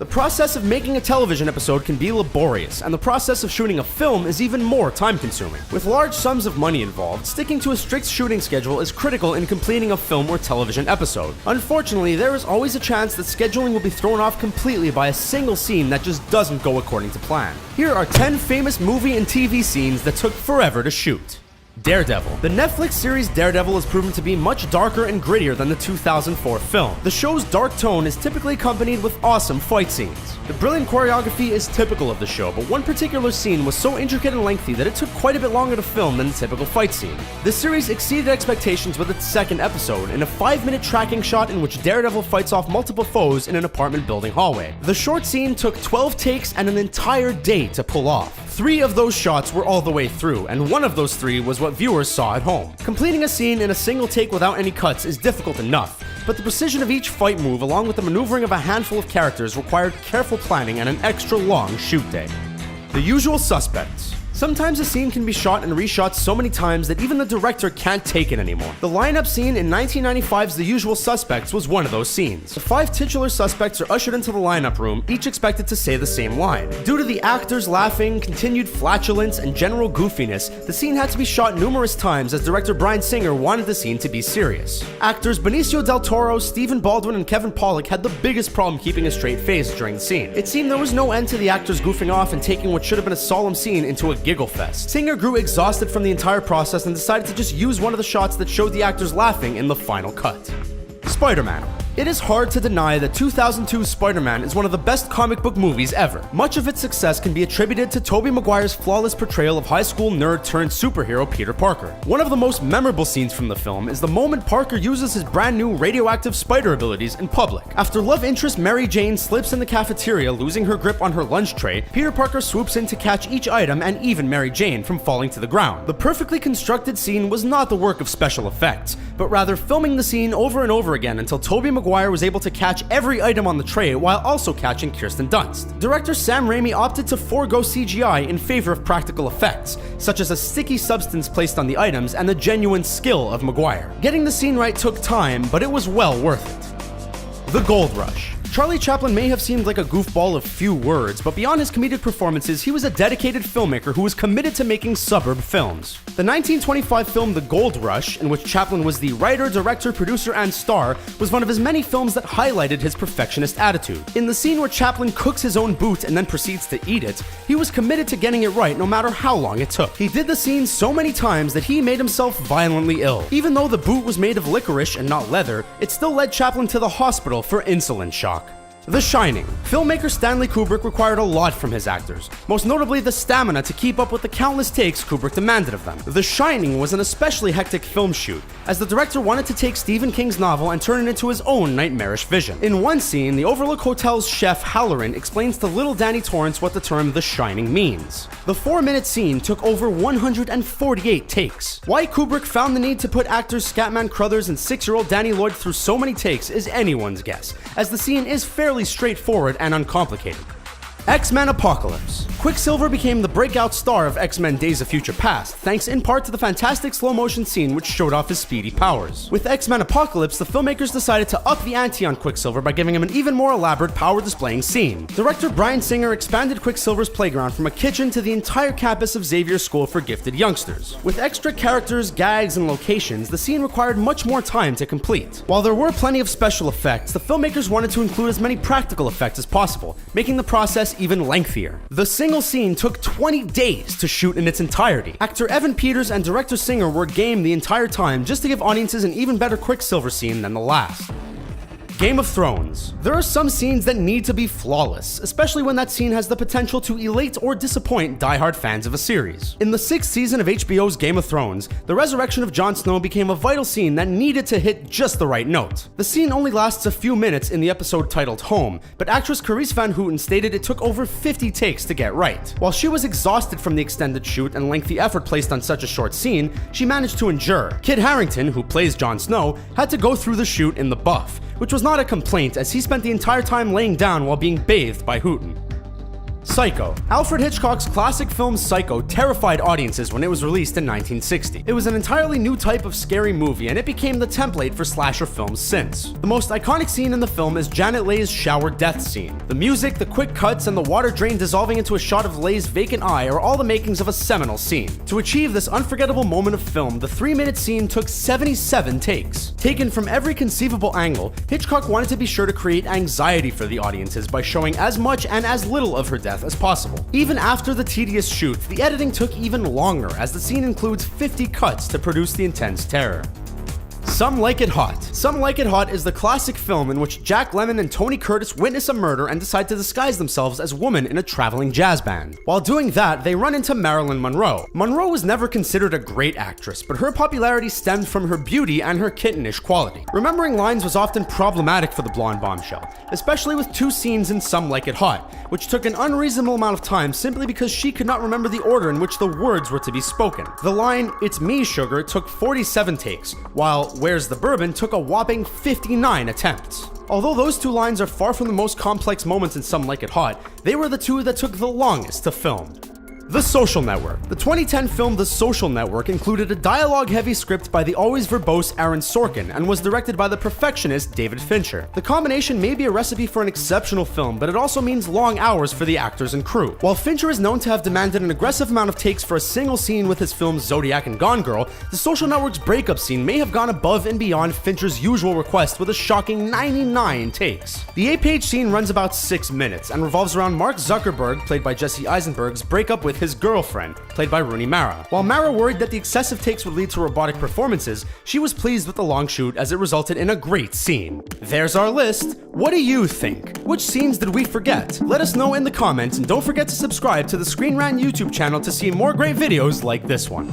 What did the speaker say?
The process of making a television episode can be laborious, and the process of shooting a film is even more time-consuming. With large sums of money involved, sticking to a strict shooting schedule is critical in completing a film or television episode. Unfortunately, there is always a chance that scheduling will be thrown off completely by a single scene that just doesn't go according to plan. Here are 10 famous movie and TV scenes that took forever to shoot. Daredevil. The Netflix series Daredevil has proven to be much darker and grittier than the 2004 film. The show's dark tone is typically accompanied with awesome fight scenes. The brilliant choreography is typical of the show, but one particular scene was so intricate and lengthy that it took quite a bit longer to film than the typical fight scene. The series exceeded expectations with its second episode, in a 5-minute tracking shot in which Daredevil fights off multiple foes in an apartment building hallway. The short scene took 12 takes and an entire day to pull off. 3 of those shots were all the way through, and one of those 3 was what viewers saw at home. Completing a scene in a single take without any cuts is difficult enough, but the precision of each fight move along with the maneuvering of a handful of characters required careful planning and an extra long shoot day. The Usual Suspects. Sometimes a scene can be shot and reshot so many times that even the director can't take it anymore. The lineup scene in 1995's The Usual Suspects was one of those scenes. The 5 titular suspects are ushered into the lineup room, each expected to say the same line. Due to the actors laughing, continued flatulence, and general goofiness, the scene had to be shot numerous times as director Bryan Singer wanted the scene to be serious. Actors Benicio del Toro, Stephen Baldwin, and Kevin Pollak had the biggest problem keeping a straight face during the scene. It seemed there was no end to the actors goofing off and taking what should have been a solemn scene into a giggle fest. Singer grew exhausted from the entire process and decided to just use one of the shots that showed the actors laughing in the final cut. Spider-Man. It is hard to deny that 2002's Spider-Man is one of the best comic book movies ever. Much of its success can be attributed to Tobey Maguire's flawless portrayal of high school nerd turned superhero Peter Parker. One of the most memorable scenes from the film is the moment Parker uses his brand new radioactive spider abilities in public. After love interest Mary Jane slips in the cafeteria, losing her grip on her lunch tray, Peter Parker swoops in to catch each item and even Mary Jane from falling to the ground. The perfectly constructed scene was not the work of special effects, but rather filming the scene over and over again until Tobey Maguire was able to catch every item on the tray while also catching Kirsten Dunst. Director Sam Raimi opted to forego CGI in favor of practical effects, such as a sticky substance placed on the items and the genuine skill of Maguire. Getting the scene right took time, but it was well worth it. The Gold Rush. Charlie Chaplin may have seemed like a goofball of few words, but beyond his comedic performances, he was a dedicated filmmaker who was committed to making suburb films. The 1925 film The Gold Rush, in which Chaplin was the writer, director, producer, and star, was one of his many films that highlighted his perfectionist attitude. In the scene where Chaplin cooks his own boot and then proceeds to eat it, he was committed to getting it right no matter how long it took. He did the scene so many times that he made himself violently ill. Even though the boot was made of licorice and not leather, it still led Chaplin to the hospital for insulin shock. The Shining. Filmmaker Stanley Kubrick required a lot from his actors, most notably the stamina to keep up with the countless takes Kubrick demanded of them. The Shining was an especially hectic film shoot, as the director wanted to take Stephen King's novel and turn it into his own nightmarish vision. In one scene, the Overlook Hotel's chef Halloran explains to little Danny Torrance what the term The Shining means. The 4-minute scene took over 148 takes. Why Kubrick found the need to put actors Scatman Crothers and 6-year-old Danny Lloyd through so many takes is anyone's guess, as the scene is fairly straightforward and uncomplicated. X-Men Apocalypse. Quicksilver became the breakout star of X-Men Days of Future Past, thanks in part to the fantastic slow-motion scene which showed off his speedy powers. With X-Men Apocalypse, the filmmakers decided to up the ante on Quicksilver by giving him an even more elaborate power-displaying scene. Director Bryan Singer expanded Quicksilver's playground from a kitchen to the entire campus of Xavier's School for Gifted Youngsters. With extra characters, gags, and locations, the scene required much more time to complete. While there were plenty of special effects, the filmmakers wanted to include as many practical effects as possible, making the process even lengthier. The single scene took 20 days to shoot in its entirety. Actor Evan Peters and director Singer were game the entire time just to give audiences an even better Quicksilver scene than the last. Game of Thrones. There are some scenes that need to be flawless, especially when that scene has the potential to elate or disappoint diehard fans of a series. In the 6th season of HBO's Game of Thrones, the resurrection of Jon Snow became a vital scene that needed to hit just the right note. The scene only lasts a few minutes in the episode titled Home, but actress Carice Van Houten stated it took over 50 takes to get right. While she was exhausted from the extended shoot and lengthy effort placed on such a short scene, she managed to endure. Kit Harington, who plays Jon Snow, had to go through the shoot in the buff, which was not a complaint as he spent the entire time laying down while being bathed by Hooten. Psycho. Alfred Hitchcock's classic film Psycho terrified audiences when it was released in 1960. It was an entirely new type of scary movie, and it became the template for slasher films since. The most iconic scene in the film is Janet Leigh's shower death scene. The music, the quick cuts, and the water drain dissolving into a shot of Leigh's vacant eye are all the makings of a seminal scene. To achieve this unforgettable moment of film, the 3-minute scene took 77 takes. Taken from every conceivable angle, Hitchcock wanted to be sure to create anxiety for the audiences by showing as much and as little of her death as possible. Even after the tedious shoot, the editing took even longer, as the scene includes 50 cuts to produce the intense terror. Some Like It Hot. Some Like It Hot is the classic film in which Jack Lemmon and Tony Curtis witness a murder and decide to disguise themselves as women in a traveling jazz band. While doing that, they run into Marilyn Monroe. Monroe was never considered a great actress, but her popularity stemmed from her beauty and her kittenish quality. Remembering lines was often problematic for the blonde bombshell, especially with 2 scenes in Some Like It Hot, which took an unreasonable amount of time simply because she could not remember the order in which the words were to be spoken. The line, "It's me, sugar," took 47 takes, while "Where's the bourbon" took a whopping 59 attempts. Although those 2 lines are far from the most complex moments in Some Like It Hot, they were the 2 that took the longest to film. The Social Network. The 2010 film The Social Network included a dialogue-heavy script by the always verbose Aaron Sorkin and was directed by the perfectionist David Fincher. The combination may be a recipe for an exceptional film, but it also means long hours for the actors and crew. While Fincher is known to have demanded an aggressive amount of takes for a single scene with his films Zodiac and Gone Girl, The Social Network's breakup scene may have gone above and beyond Fincher's usual request with a shocking 99 takes. The 8-page scene runs about 6 minutes and revolves around Mark Zuckerberg, played by Jesse Eisenberg's breakup with his girlfriend, played by Rooney Mara. While Mara worried that the excessive takes would lead to robotic performances, she was pleased with the long shoot as it resulted in a great scene. There's our list. What do you think? Which scenes did we forget? Let us know in the comments, and don't forget to subscribe to the Screen Rant YouTube channel to see more great videos like this one.